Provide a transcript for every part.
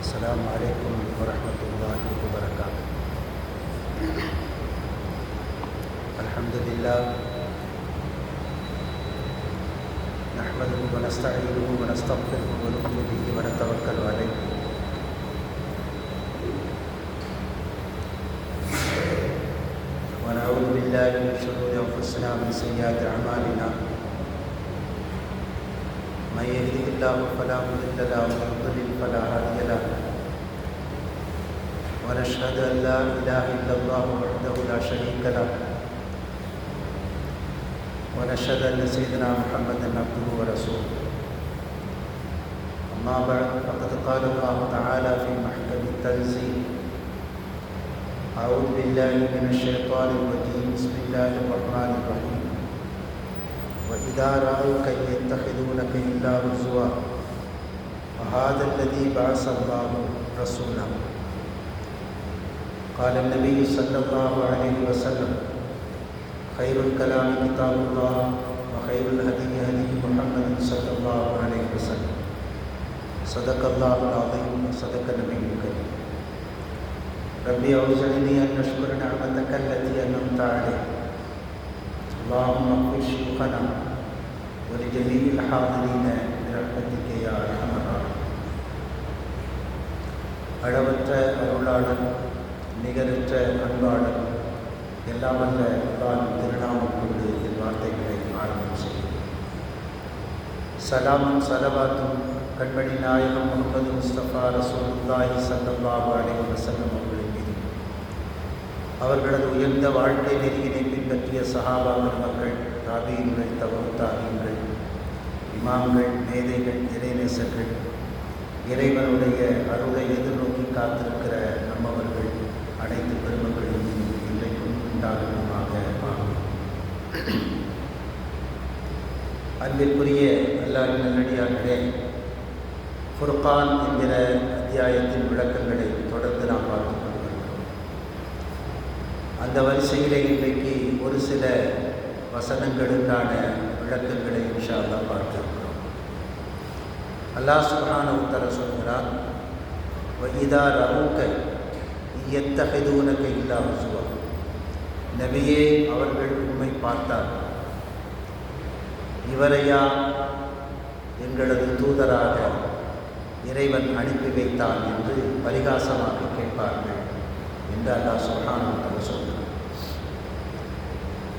السلام عليكم ورحمة الله وبركاته. الحمد لله نحمده ونستعينه ونستغفره ونؤمن به ونتوكل عليه ونعوذ بالله من شرور أنفسنا ومن سيئات أعمالنا. من يهده الله فلا مضل له ومن يضلل فلا هادي له. ونشهد أن لا إله إلا الله وحده لا شريك له. ونشهد أن سيدنا محمدا عبده ورسوله. أما بعد فقد قال الله تعالى في محكم التنزيل: أعوذ بالله من الشيطان الرجيم. بسم الله الرحمن الرحيم. وإذا رأوك يتخذونك إلا هزوا وهذا الذي بعث الله رسوله. قال النبي صلى الله عليه وسلم: خير الكلام كتاب الله وخير الهدي هدي محمد صلى الله عليه وسلم. صدق الله العظيم وصدق النبي الكريم. ربي أوزعني أن أشكر نعمتك التي أنعمت علي. اللهم اغفر شيوخنا ولجميع الحاضرين برحمتك يا أرحم الراحمين. அளவற்ற அருளாளன், நிகரற்ற அன்பாளன், எல்லாம் அல்ல அல்லாஹ்வின் திருநாமம் கொண்டு என் வார்த்தைகளை ஆரம்பம் செய்கிறேன். சலாமும் சலவாத்தும் கண்மணி நாயகம் முஹம்மது முஸ்தபா ரசூலுல்லாஹி ஸல்லல்லாஹு அலைஹி வஸல்லம் அவர்களின் மீது, அவர்களது உயர்ந்த வாழ்க்கை நெறியினை பின்பற்றிய சஹாபா பெருமக்கள், தாபீன்கள், தபூ தாபீன்கள், இமாம்கள், மேதைகள், இறைநேசர்கள், இறைவனுடைய அருளை எதிர்நோக்கி காத்திருக்கிற நம்மவர்கள் அனைத்து பெருமக்களின் இன்றைக்கும் உண்டாகுமாக ஆகும். அன்பிற்குரிய அல்லாஹ்வின் நல்லடியார்களே, ஃபுர்கான் என்கிற அத்தியாயத்தின் விளக்கங்களை தொடர்ந்து நாம் பார்த்துக் கொண்டிருக்கிறோம். அந்த வரிசையிலே இன்றைக்கு ஒரு சில வசனங்களுக்கான விளக்கங்களை இன்ஷா அல்லாஹ் பார்க்கிறோம். அல்லாஹ் சுப்ஹானஹு வ தஆலா சொல்கிறார்: வஇதா ரஅூக யத்தஹிதூனக இல்லா ஹுஸுவா. நபியே, அவர்கள் உம்மை பார்த்தார், இவரையா எங்களது தூதராக இறைவன் அனுப்பி வைத்தான் என்று பரிகாசமாக கேட்பார்கள் என்று அல்லாஹ் சுப்ஹானஹு வ தஆலா சொல்கிறார்.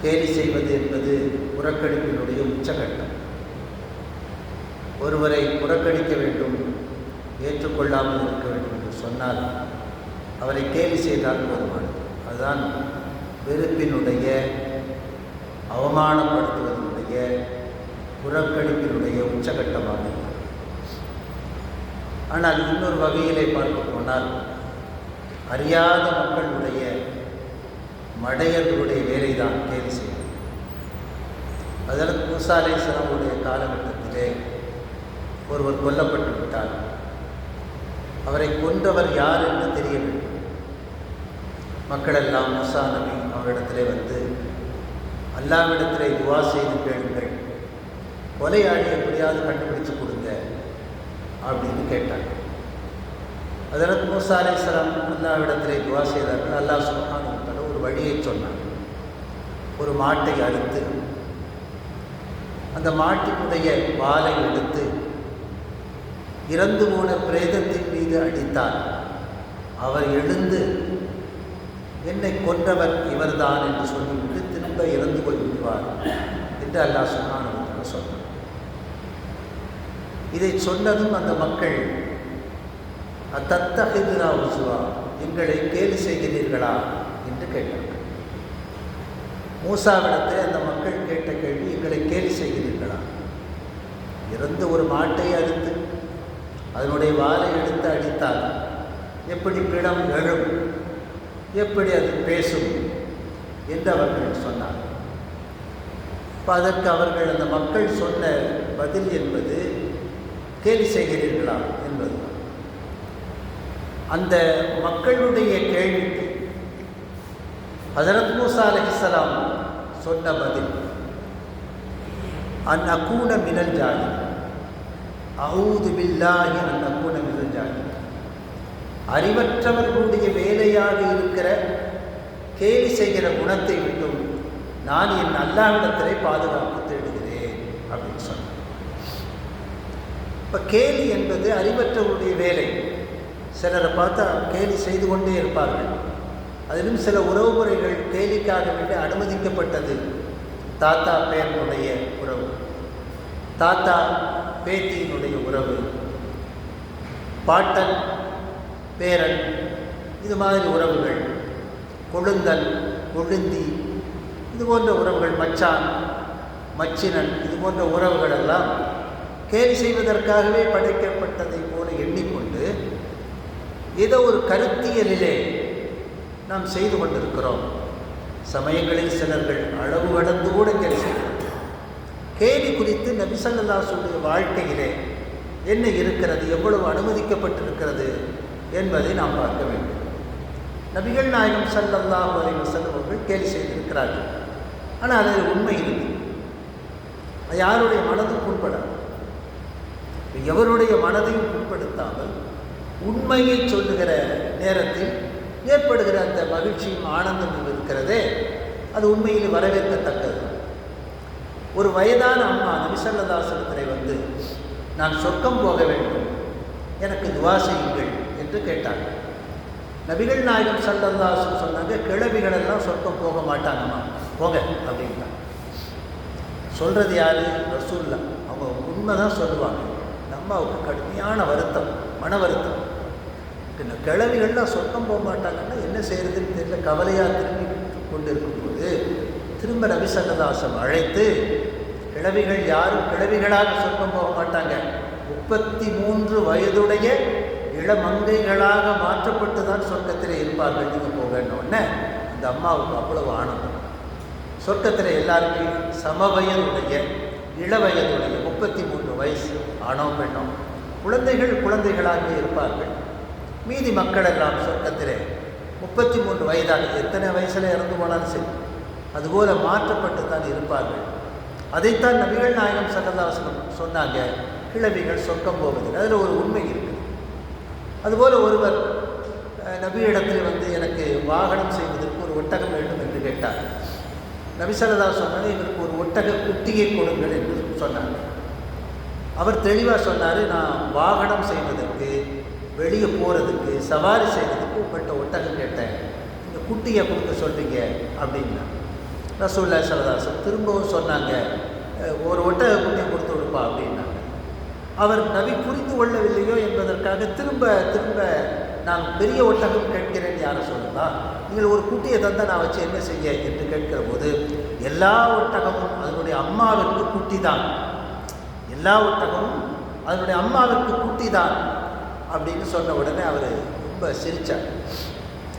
கேலி செய்வது என்பது புறக்கணிப்பினுடைய உச்சகட்டம். ஒருவரை புறக்கணிக்க வேண்டும், ஏற்றுக்கொள்ளாமல் இருக்க வேண்டும் என்று சொன்னால் அவரை கேலி செய்தால் போதுமானது. அதுதான் வெறுப்பினுடைய, அவமானப்படுத்துவதனுடைய, புறக்கணிப்பினுடைய உச்சகட்டமாக இருக்கிறது. ஆனால் இன்னொரு வகையிலே பார்க்க போனால், அறியாத மக்களுடைய மடையர்களுடைய வேலைதான் கேலி செய்வது. அதற்கு மூசா அலைஹிஸ்ஸலாமுடைய காலகட்டத்திலே ஒருவர் கொல்லப்பட்டு விட்டார். அவரை கொன்றவர் யார் என்று தெரிய வேண்டும். மக்களெல்லாம் மூசா நபி அவரிடத்திலே வந்து, அல்லாஹ்விடத்திலே துஆ செய்து கேளுங்கள், கொலையாளி எப்படியாவது கண்டுபிடிச்சு கொடுங்க அப்படின்னு கேட்டாங்க. அதற்கு மூசா அலைஹிஸ்ஸலாம் அல்லாஹ்விடத்திலே துஆ செய்தார்கள். அல்லாஹ் சுப்ஹானஹு வ தஆலா ஒரு வழியை சொன்னார். ஒரு மாட்டை அறுத்து அந்த மாட்டினுடைய வாலை எடுத்து இறந்து போன பிரேதத்தின் மீது அடித்தார். அவர் எழுந்து என்னை கொன்றவர் இவர்தான் என்று சொல்லிவிட்டு திரும்ப இறந்து கொள்வார் என்று அல்லாஹ் சுப்ஹானஹு வ தஆலா சொன்னார். இதை சொன்னதும் அந்த மக்கள், அத்தத்தஹிதுனா ஹுஸுவா, எங்களை கேலி செய்கிறீர்களா என்று கேட்டார்கள். மூசாவிடத்தில் அந்த மக்கள் கேட்ட கேள்வி, எங்களை கேலி செய்கிறீர்களா? இறந்து ஒரு மாட்டை அறுத்து அதனுடைய வாலை எடுத்து அடித்தால் எப்படி பிணம் எழும், எப்படி அது பேசும் என்று அவர்கள் சொன்னார்கள். இப்போ அதற்கு அவர்கள், அந்த மக்கள் சொன்ன பதில் என்பது கேலி செய்கிறீர்களா என்பது. அந்த மக்களுடைய கேள்விக்கு ஹஜ்ரத் மூசா அலைஹிஸ்ஸலாம் சொன்ன பதில், அன் அகூன மினல் ஜாஹில், அஊது பில்லாஹி அன் அகூன மினல் ஜாஹில். அறிவற்றவர்களுடைய வேலையாக இருக்கிற கேலி செய்கிற குணத்தை விட்டும் நான் என் அல்லாஹ்விடத்திலே பாதுகாப்பு தேடுகிறேன் அப்படின்னு சொன்னேன். இப்போ கேலி என்பது அறிவற்றவருடைய வேலை. சிலரை பார்த்தா கேலி செய்து கொண்டே இருப்பார்கள். அதிலும் சில உறவு முறைகள் கேலிக்காக வேண்டி அனுமதிக்கப்பட்டது. தாத்தா பேரனுடைய உறவு, தாத்தா பேத்தியினுடைய உறவு, பாட்டன் பேரன், இது மாதிரி உறவுகள், கொழுந்தன் கொழுந்தி, இது போன்ற உறவுகள், மச்சான் மச்சினன், இது போன்ற உறவுகள் எல்லாம் கேலி செய்வதற்காகவே படைக்கப்பட்டதை போல எண்ணிக்கொண்டு ஏதோ ஒரு கருத்தியலிலே நாம் செய்து கொண்டிருக்கிறோம். சமயங்களில் சிலர்கள் அளவு கடந்து கூட கேலி செய்கிறார்கள். கேலி குறித்து நபி ஸல்லல்லாஹு அலைஹி வஸல்லம் வாழ்க்கையிலே என்ன இருக்கிறது, எவ்வளவு அனுமதிக்கப்பட்டிருக்கிறது என்பதை நாம் பார்க்க வேண்டும். நபிகள் நாயகம் ஸல்லல்லாஹு அலைஹி வஸல்லம் அவர்கள் கேலி செய்திருக்கிறார்கள். ஆனால் அதில் உண்மை இல்லை. யாருடைய மனதும் புண்படாது. எவருடைய மனதையும் புண்படுத்தாமல் உண்மையை சொல்லுகிற நேரத்தில் ஏற்படுகிற அந்த மகிழ்ச்சியும் ஆனந்தமும் இருக்கிறதே, அது உண்மையில் வரவேற்கத்தக்கது. ஒரு வயதான அம்மா நபி ஸல்லல்லாஹு அலைஹி வஸல்லம் வந்து நான் சொர்க்கம் போக வேண்டும், எனக்கு துவா செய்யுங்கள் என்று கேட்டாங்க. நபிகள் நாயகம் ஸல்லல்லாஹு அலைஹி வஸல்லம் சொன்னாங்க, கிழவிகளெல்லாம் சொர்க்கம் போக மாட்டாங்கம்மா, போங்க அப்படின்ட்டாங்க. சொல்கிறது யார்? ரசூலுல்லாஹ். அவங்க உண்மை தான் சொல்லுவாங்க. அம்மாவுக்கு கடுமையான வருத்தம், மன வருத்தம். இந்த கிழவிகள்லாம் சொர்க்கம் போக மாட்டாங்கன்னா என்ன செய்கிறதுன்னு தெரியல, கவலையாக திரும்பி கொண்டு இருக்கும்போது திரும்ப நபி ஸல்லல்லாஹு அலைஹி வஸல்லம் அழைத்து, கிழவிகள் யாரும் கிழவிகளாக சொர்க்கம் போக மாட்டாங்க, 33 வயதுடைய இளமங்கைகளாக மாற்றப்பட்டு தான் சொர்க்கத்தில் இருப்பார்கள், நீங்கள் போகணுன்னே இந்த அம்மாவுக்கு அவ்வளவு ஆனந்தம். சொர்க்கத்தில் எல்லாருமே சமவயதுடைய இளவயதுடைய 33 வயசு ஆணோ பெண்ணோ குழந்தைகளாகவே இருப்பார்கள். மீதி மக்கள் எல்லாம் சொர்க்கத்திலே 33 வயதாக எத்தனை வயசில் இறந்து போனாலும் சரி அதுபோல் மாற்றப்பட்டு தான் இருப்பார்கள். அதைத்தான் நபிகள் நாயகம் ஸல்லல்லாஹு அலைஹி வஸல்லம் சொன்னாங்க, கிழவிகள் சொர்க்கம் போவதில். அதில் ஒரு உண்மை இருக்குது. அதுபோல் ஒருவர் நபியிடத்தில் வந்து எனக்கு வாகனம் செய்வதற்கு ஒரு ஒட்டகம் வேண்டும் என்று கேட்டார். நபி ஸல்லல்லாஹு அலைஹி வஸல்லம் சொன்னாங்க, இவருக்கு ஒரு ஒட்டக குட்டியை கொடுங்கள் என்று சொன்னாங்க. அவர் தெளிவாக சொன்னார், நான் வாகனம் செய்வதற்கு, வெளியே போகிறதுக்கு, சவாரி செய்வதற்கு உங்கள்கிட்ட ஒட்டகம் கேட்டேன், இந்த குட்டியை கொடுக்க சொல்கிறீங்க அப்படின்னா. ரசூலுல்லாஹி ஸல்லல்லாஹு அலைஹி வஸல்லம் திரும்பவும் சொன்னாங்க, ஒரு ஒட்டக குட்டியை கொடுத்து விடுப்பா அப்படின்னாங்க. அவர் நபி புரிந்து கொள்ளவில்லையோ என்பதற்காக திரும்ப நான் பெரிய ஒட்டகம் கேட்கிறேன் யாரை சொல்லலாம், நீங்கள் ஒரு குட்டியை தந்தால் நான் வச்சு என்ன செய்ய என்று கேட்கிற போது, எல்லா ஒட்டகமும் அதனுடைய அம்மாவிற்கு குட்டி தான், எல்லா ஒட்டகமும் அதனுடைய அம்மாவிற்கு குட்டி தான் அப்படின்னு சொன்ன உடனே அவர் ரொம்ப சிரித்தார்.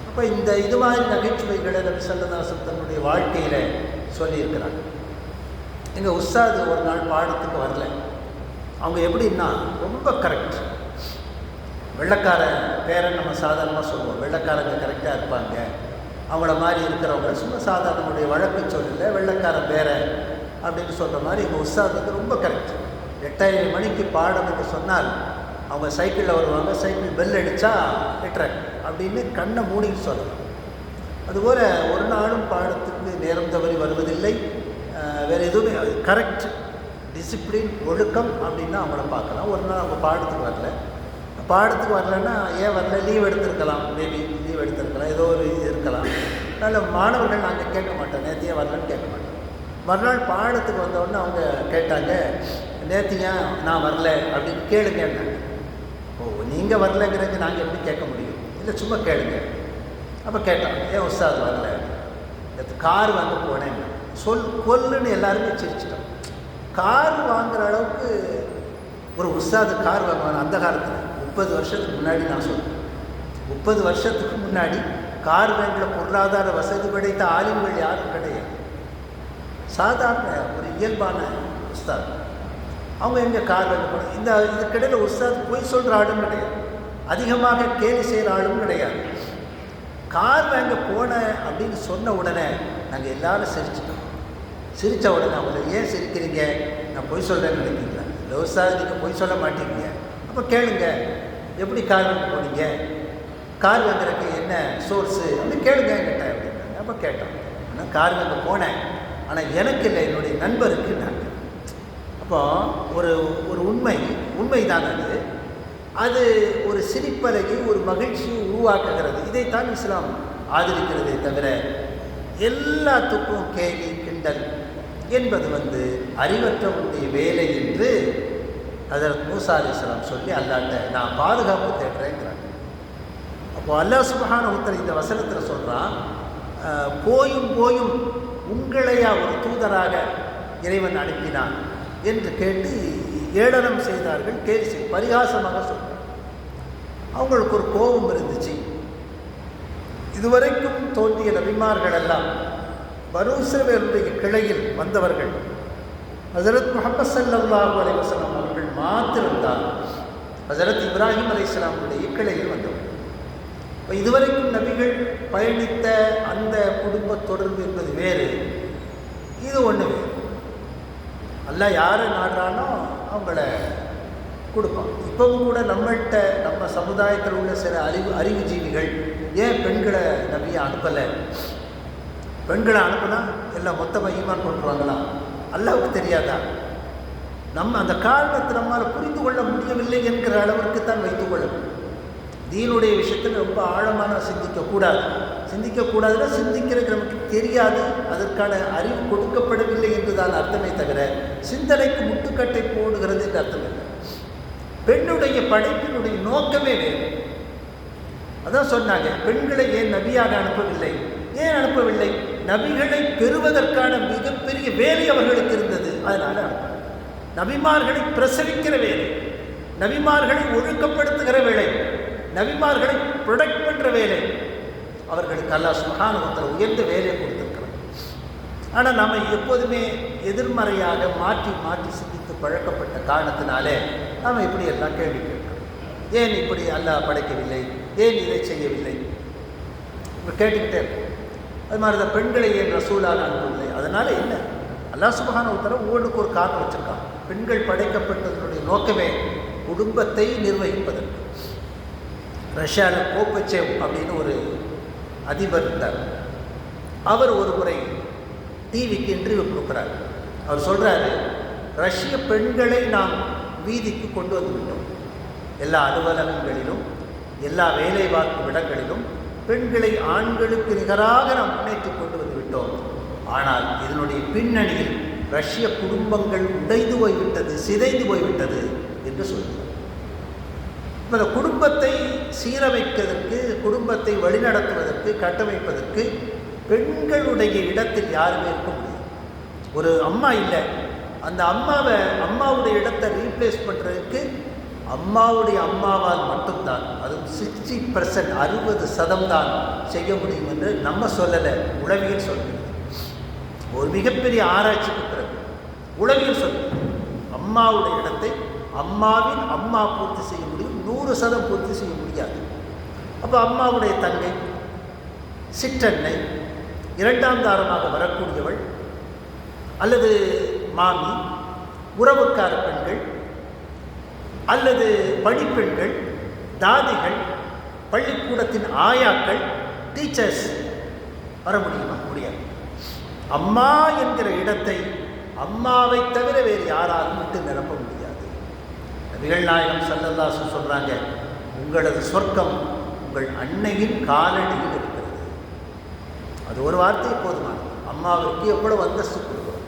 அப்போ இந்த இது மாதிரி நகைச்சுவைகளை நபி ஸல்லல்லாஹு அலைஹி வஸல்லம் தன்னுடைய வாழ்க்கையில் சொல்லியிருக்கிறாங்க. எங்கள் உஸ்தாது ஒரு நாள் பாடத்துக்கு வரல. அவங்க எப்படின்னா ரொம்ப கரெக்ட். வெள்ளைக்கார பேரன் நம்ம சாதாரணமாக சொல்லுவோம், வெள்ளைக்காரங்க கரெக்டாக இருப்பாங்க, அவங்கள மாதிரி இருக்கிறவங்க சும்மா சாதாரணனுடைய வழக்கு சொல்லல, வெள்ளைக்கார பேரன் அப்படின்னு சொல்கிற மாதிரி எங்கள் உஸ்தாது வந்து ரொம்ப கரெக்ட். 8:30 மணிக்கு பாடம் என்று சொன்னால் அவங்க சைக்கிளில் வருவாங்க, சைக்கிள் பெல் அடித்தா 8:30 அப்படின்னு கண்ணை மூடின்னு சொல்லலாம். அதுபோல் ஒரு நாளும் பாடத்துக்கு நேரம் தவறி வருவதில்லை. வேறு எதுவுமே கரெக்ட் டிசிப்ளின் ஒழுக்கம் அப்படின்னா அவங்கள பார்க்கலாம். ஒரு நாள் அவங்க பாடத்துக்கு வரலன்னா ஏன் வரல, லீவ் எடுத்திருக்கலாம், மேபி லீவ் எடுத்திருக்கலாம், ஏதோ ஒரு இது இருக்கலாம். அதனால் மாணவர்கள் நாங்கள் கேட்க மாட்டோம், நேற்று ஏன் வரலன்னு கேட்க மாட்டோம். மறுநாள் பாடத்துக்கு வந்தோடனே அவங்க கேட்டாங்க, நேற்று ஏன் நான் வரல அப்படின்னு கேளுங்கன்னாங்க. ஓ, நீங்கள் வரலங்கிறது நாங்கள் எப்படி கேட்க முடியும், இல்லை சும்மா கேளுங்க. அப்போ கேட்டாங்க, ஏன் உஸ்தாது வரல, நேற்று கார் வாங்க போனேன் கொல்லுன்னு எல்லாருமே சிரிச்சிட்டோம். கார் வாங்குகிற அளவுக்கு ஒரு உஸ்தாது கார் வாங்குவாங்க அந்த காலத்தில். 30 வருஷத்துக்கு முன்னாடி நான் சொல்கிறேன், 30 வருஷத்துக்கு முன்னாடி கார் வாங்குகிற பொருளாதார வசதி படைத்த ஆலிம்கள் யாரும் கிடையாது. சாதாரண ஒரு இயல்பான உஸ்தாத். அவங்க எங்கே கார் வாங்க போனாங்க. இதுக்கிடையில் உஸ்தாத் பொய் சொல்கிற ஆளும் கிடையாது, அதிகமாக கேலி செய்கிற ஆளும் கிடையாது. கார் வாங்க போனேன் அப்படின்னு சொன்ன உடனே நாங்கள் எல்லோரும் சிரிச்சிட்டோம். சிரித்த உடனே அவங்கள ஏன் சிரிக்கிறீங்க, நான் பொய் சொல்கிறேன்னு நினைக்கிறீங்களா? இல்லை உஸ்தாத், நீங்கள் பொய் சொல்ல மாட்டீங்க. அப்போ கேளுங்க, எப்படி கார் வாங்க போனீங்க, கார் வாங்குறதுக்கு என்ன சோர்ஸு அப்படின்னு கேளுங்க என்கிட்ட அப்படின்னாங்க. அப்போ கேட்டோம். ஆனால் கார் வாங்க போனேன், ஆனால் எனக்கு இல்லை, என்னுடைய நண்பருக்கு நான். அப்போ ஒரு ஒரு உண்மைதான் அது ஒரு சிரிப்பலையை, ஒரு மகிழ்ச்சியை உருவாக்குகிறது. இதைத்தான் இஸ்லாம் ஆதரிக்கிறதே தவிர எல்லாத்துக்கும் கேலி கிண்டல் என்பது அறிவற்றவனுடைய வேலை என்று ஹஜ்ரத் மூஸா அலைஹிஸ்ஸலாம் சொல்லி அல்லாஹ்ட்ட நான் பாதுகாப்பு தேடுறேங்கிறாங்க. அப்போது அல்லாஹ் சுப்ஹானஹு வ தஆலா இந்த வசனத்தில் சொல்கிறான், போயும் உங்களையா ஒரு தூதராக இறைவன் அனுப்பினான் என்று கேட்டு ஏளனம் செய்தார்கள், கேலி பரிகாசமாக சொல்கிறார். அவங்களுக்கு ஒரு கோபம் இருந்துச்சு. இதுவரைக்கும் தோன்றிய நபிமார்கள் எல்லாம் பனூ இஸ்ரவேலுடைய கிளையில் வந்தவர்கள். ஹஜ்ரத் முஹம்மது ஸல்லல்லாஹு அலைஹி வஸல்லம் அவர்கள் மாத்திரம்தான் ஹஜ்ரத் இப்ராஹிம் அலைஹிஸ்ஸலாமுடைய கிளையில் வந்தவர்கள். இப்போ இதுவரைக்கும் நபிகள் பயணித்த அந்த குடும்ப தொடர்பு என்பது வேறு, இது ஒன்று வேறு. அல்லாஹ் யாரை நாடுறானோ அவங்கள கொடுப்பான். இப்பவும் கூட நம்மள்கிட்ட நம்ம சமுதாயத்தில் உள்ள சில அறிவுஜீவிகள் ஏன் பெண்களை நபியை அனுப்பலை, பெண்களை அனுப்புனா எல்லாம் மொத்தமாக ஈமான் கொண்டுருவாங்களா, அல்லாஹ்வுக்கு தெரியாதா? நம்ம அந்த காரணத்தை நம்மால் புரிந்து கொள்ள முடியவில்லை என்கிற அளவிற்கு தான் வைத்துக் கொள்ள வேண்டும். தீனுடைய விஷயத்தில் ரொம்ப ஆழமான சிந்திக்கக்கூடாதுன்னா சிந்திக்கிறது நமக்கு தெரியாது, அதற்கான அறிவு கொடுக்கப்படவில்லை என்றுதான் அர்த்தமே தவிர சிந்தனைக்கு முட்டுக்கட்டை போடுகிறது என்று அர்த்தம் இல்லை. பெண்ணுடைய படைப்பினுடைய நோக்கமே வேறு. அதான் சொன்னாங்க, பெண்களை ஏன் நபியாக அனுப்பவில்லை? ஏன் அனுப்பவில்லை? நபிகளை பெறுவதற்கான மிகப்பெரிய வேலை அவர்களுக்கு இருந்தது, அதனால அனுப்ப. நபிமார்களை பிரசவிக்கிற வேலை, நபிமார்களை ஒழுக்கப்படுத்துகிற வேலை, நபிமார்களை ப்ரொடெக்ட் பண்ணுற வேலை அவர்களுக்கு அல்லாஹ் சுப்ஹானஹு வ தஆலா உயர்ந்த வேலையை கொடுத்துருக்கிறார். ஆனால் நம்ம எப்போதுமே எதிர்மறையாக மாற்றி சிந்தித்து பழக்கப்பட்ட காரணத்தினாலே நாம் இப்படி எல்லாம் கேள்வி கேட்கிறோம். ஏன் இப்படி அல்லாஹ் படைக்கவில்லை, ஏன் இதை செய்யவில்லை இப்போ கேட்டுக்கிட்டே இருக்கும். அது மாதிரி தான் பெண்களை ஏன் ரசூலாக அனுப்பவில்லை, அதனால் என்ன? அல்லாஹ் சுப்ஹானஹு வ தஆலா ஒவ்வொன்றுக்கு ஒரு காரணம் வச்சுருக்கான். பெண்கள் படைக்கப்பட்டதனுடைய நோக்கமே குடும்பத்தை நிர்வகிப்பதற்கு. ரஷ்யாவில் கோப்பச்சேவ் அப்படின்னு ஒரு அதிபர் இருந்தார். அவர் ஒரு முறை டிவிக்கு இன்டர்வியூ கொடுக்குறார். அவர் சொல்கிறாரு, ரஷ்ய பெண்களை நாம் வீதிக்கு கொண்டு வந்து விட்டோம். எல்லா அலுவலகங்களிலும் எல்லா வேலை பார்க்கும் இடங்களிலும் பெண்களை ஆண்களுக்கு நிகராக நாம் முன்னேற்றி கொண்டு வந்து விட்டோம். ஆனால் இதனுடைய பின்னணியில் ரஷ்ய குடும்பங்கள் உடைந்து போய்விட்டது, சிதைந்து போய்விட்டது என்று சொல்கிறார். இந்த குடும்பத்தை சீரமைப்பதற்கு, குடும்பத்தை வழிநடத்துவதற்கு, கட்டமைப்பதற்கு பெண்களுடைய இடத்தில் யாருமே இருக்க முடியும். ஒரு அம்மா இல்லை, அந்த அம்மாவுடைய இடத்தை ரீப்ளேஸ் பண்ணுறதுக்கு அம்மாவுடைய அம்மாவால் மட்டும்தான், அதுவும் 60% 60% தான் செய்ய முடியும் என்று நம்ம சொல்லலை, உளவியல் சொல்கிறது. ஒரு மிகப்பெரிய ஆராய்ச்சிக்கு பிறகு உளவியல் சொல்கிறது, அம்மாவுடைய இடத்தை அம்மாவின் அம்மா பூர்த்தி செய்ய முடியும், 100% பூர்த்தி செய்ய முடியாது. அப்போ அம்மாவுடைய தங்கை, சிற்றன்னை, இரண்டாம் தாரமாக வரக்கூடியவள், அல்லது மாமி, உறவுக்கார பெண்கள், அல்லது பணிப்பெண்கள், தாதிகள், பள்ளிக்கூடத்தின் ஆயாக்கள், டீச்சர்ஸ் வர முடியுமா? முடியாது. அம்மா என்கிற இடத்தை அம்மாவை தவிர வேறு யாராலும் விட்டு நிரப்ப முடியாது. நபிகள் நாயகம் ஸல்லல்லாஹு அலைஹி வஸல்லம் சொல்கிறாங்க, உங்களது சொர்க்கம் உங்கள் அன்னையின் காலடியில் இருக்கிறது. அது ஒரு வார்த்தை போதுமானது. அம்மாவிற்கு எவ்வளவு அந்தஸ்து கொடுக்கிறோம்.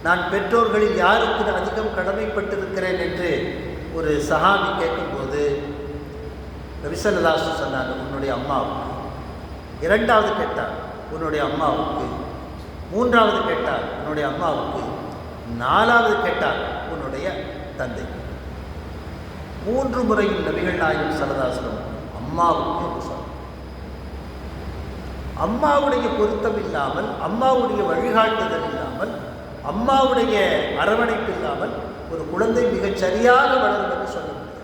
நான் பெற்றோர்களில் யாருக்கு நான் அதிகம் கடமைப்பட்டிருக்கிறேன் என்று ஒரு சஹாபி கேட்கும்போது நபி ஸல்லல்லாஹு அலைஹி வஸல்லம் சொன்னாங்க, உன்னுடைய அம்மாவுக்கு. இரண்டாவது கேட்டார், உன்னுடைய அம்மாவுக்கு. மூன்றாவது கேட்டார், உன்னுடைய அம்மாவுக்கு. நாலாவது கேட்டார், உன்னுடைய தந்தை. 3 முறையும் நபிகள் நாயகம் ஸல்லல்லாஹு அலைஹி வஸல்லம் அம்மாவுக்கு என்று சொன்னார். அம்மாவுடைய பொருத்தம் இல்லாமல், அம்மாவுடைய வழிகாட்டுதல் இல்லாமல், அம்மாவுடைய அரவணைப்பு இல்லாமல் ஒரு குழந்தை மிகச் சரியாக வளரும் என்று சொல்ல முடியாது.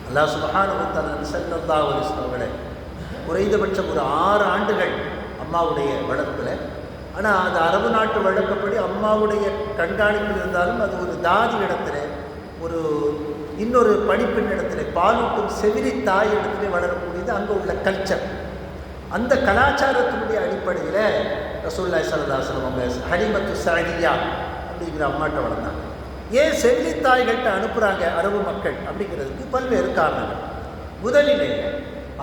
அல்லாஹ் சுப்ஹானஹு வ தஆலா ஸல்லல்லாஹு அலைஹி வஸல்லம் அவர்களை குறைந்தபட்சம் ஒரு 6 ஆண்டுகள் அம்மாவுடைய வளர்ப்பில், ஆனால் அது அரபு நாட்டு வழக்கப்படி அம்மாவுடைய கண்காணிப்பில் இருந்தாலும் அது ஒரு தாதி இடத்துல, ஒரு இன்னொரு பணிப்பெண் இடத்துல பாலூட்டும் செவிலி தாய் இடத்துல வளரக்கூடியது அங்கே உள்ள கல்ச்சர். அந்த கலாச்சாரத்தினுடைய அடிப்படையில் ரசூலுல்லாஹி ஸல்லல்லாஹு அலைஹி வஸல்லம் அவங்க ஹலீமத்து ஸஅதிய்யா அப்படிங்கிற அம்மாட்ட வளர்ந்தாங்க. ஏன் செவிலி தாய்கள்கிட்ட அனுப்புகிறாங்க அரபு மக்கள் அப்படிங்கிறதுக்கு பல்வேறு காரணங்கள். முதலிலே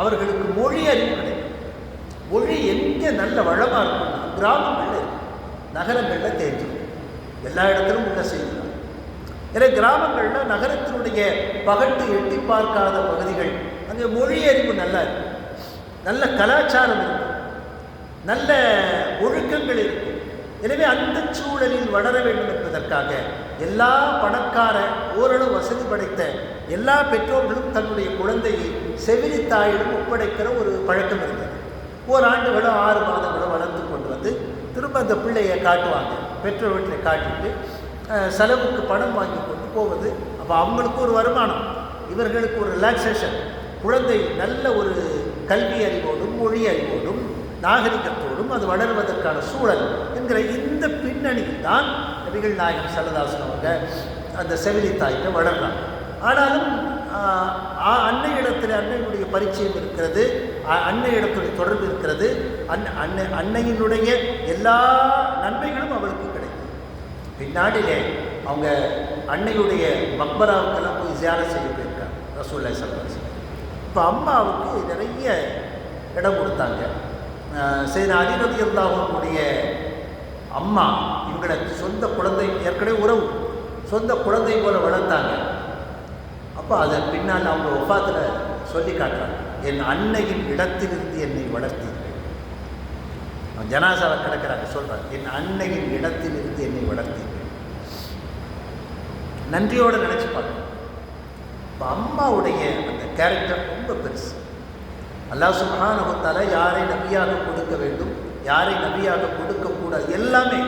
அவர்களுக்கு மொழி அறிவு கிடைக்கும். மொழி எங்கே நல்ல வளமாக இருக்கும்னா கிராமங்களில் இருக்கும், நகரங்களில் தேர்ந்துடும். எல்லா இடத்திலும் உள்ள செய்யலாம். எனவே கிராமங்களில் நகரத்தினுடைய பகட்டு எட்டி பார்க்காத பகுதிகள் அங்கே மொழி அறிவு நல்லா இருக்கும், நல்ல கலாச்சாரம் இருக்கும், நல்ல ஒழுக்கங்கள் இருக்கும். எனவே அந்த சூழலில் வளர வேண்டும் என்பதற்காக எல்லா பணக்கார ஓரளவு வசதி படைத்த எல்லா பெற்றோர்களும் தன்னுடைய குழந்தையை செவிலி தாயிடம் ஒப்படைக்கிற ஒரு பழக்கம் இருந்தது. ஓராண்டுகளோ 6 மாதங்களோ வளர்த்து கொண்டு வந்து திரும்ப அந்த பிள்ளையை காட்டுவாங்க. பெற்றோர் வீட்டில் காட்டிட்டு செலவுக்கு பணம் வாங்கி கொண்டு போவது. அப்போ அவங்களுக்கு ஒரு வருமானம், இவர்களுக்கு ஒரு ரிலாக்ஸேஷன். குழந்தை நல்ல ஒரு கல்வி அறிவோடும் மொழி அறிவோடும் நாகரிகத்தோடும் அது வளர்வதற்கான சூழல் என்கிற இந்த பின்னணியில் தான் நபிகள் நாயகம் ஸல்லல்லாஹு அலைஹி வஸல்லம் அவங்க அந்த செவிலி தாய்கிட்ட வளர்றாங்க. ஆனாலும் அன்னையிடத்தில் அன்னையினுடைய பரிச்சயம் இருக்கிறது, அன்னையிடத்துடைய தொடர்பு இருக்கிறது. அன்னையினுடைய எல்லா நன்மைகளும் அவளுக்கு கிடைக்கும். பின்னாடிலே அவங்க அன்னையுடைய மக்பராவுக்கெல்லாம் போய் ஜியாரத் செய்ய போயிருக்காங்க ரசூலுல்லாஹி ஸல்லல்லாஹு அலைஹி வஸல்லம். இப்போ அம்மாவுக்கு நிறைய இடம் கொடுத்தாங்க. சையதுனா அலி ரலியல்லாஹு அன்ஹுடைய அம்மா இவங்களை சொந்த குழந்தை, ஏற்கனவே உறவு, சொந்த குழந்தை போல வளர்த்தாங்க. அப்போ அதை பின்னால் அவங்க வஃபாத்தில் சொல்லி காட்டுறாங்க, என் அன்னையின் இடத்திலிருந்து என்னை வளர்த்தீர்கள். ஜனாசாவை கிடக்கிறாங்க, சொல்கிறாங்க, என் அன்னையின் இடத்திலிருந்து என்னை வளர்த்தீர்கள். நன்றியோடு நினச்சி பார்க்கணும். இப்போ அம்மாவுடைய அந்த கேரக்டர் ரொம்ப பெருசு. அல்லாஹ் சுப்ஹானஹு வ தஆலா யாரை நபியாக கொடுக்க வேண்டும், யாரை நபியாக கொடுக்கக்கூடாது, எல்லாமே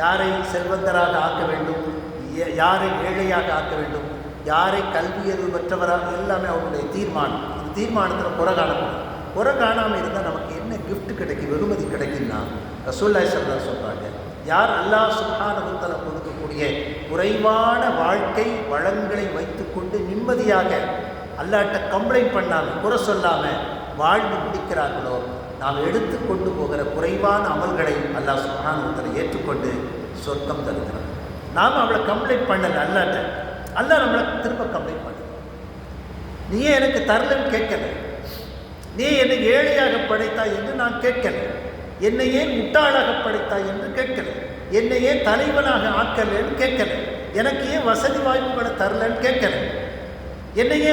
யாரை செல்வந்தராக ஆக்க வேண்டும், யாரை ஏழையாக ஆக்க வேண்டும், யாரை கல்வியறிவு பெற்றவராக, எல்லாமே அவருடைய தீர்மானம். இந்த தீர்மானத்தில் குறை காணப்படும். குறை காணாமல் இருந்தால் நமக்கு என்ன கிஃப்ட் கிடைக்கும், வெகுமதி கிடைக்கும்னா ரசூலுல்லாஹி ஸல்லல்லாஹு அலைஹி வஸல்லம் சொல்கிறாங்க, யார் அல்லாஹ் சுப்ஹானஹு வ தஆலா கொடுக்கக்கூடிய குறைவான வாழ்க்கை வளங்களை வைத்துக்கொண்டு நிம்மதியாக அல்லாஹ்ட்ட கம்ப்ளைண்ட் பண்ணாமல் குறை சொல்லாமல் வாழ்வு முடிக்கிறார்களோ, நாம் எடுத்து கொண்டு போகிற குறைவான அமல்களை அல்லாஹ் சுப்ஹானஹு வ தஆலா ஏற்றுக்கொண்டு சொர்க்கம் தருகிறார். நாம் அவளை கம்ப்ளைண்ட் பண்ணலை அல்லாஹ்ட்ட, அல்லாஹ் நம்மளை திரும்ப கம்ப்ளைண்ட் பண்ண, நீயே எனக்கு தரலன்னு கேட்கல, நீ என்னை ஏழையாக படைத்தாய் என்று நான் கேட்கல, என்னை ஏன் முட்டாளாக படைத்தாய் என்று கேட்கல, என்னை ஏன் தலைவனாக ஆக்கலன்னு கேட்கல, எனக்கு ஏன் வசதி வாய்ப்புகளை தரலன்னு கேட்கல, என்னையே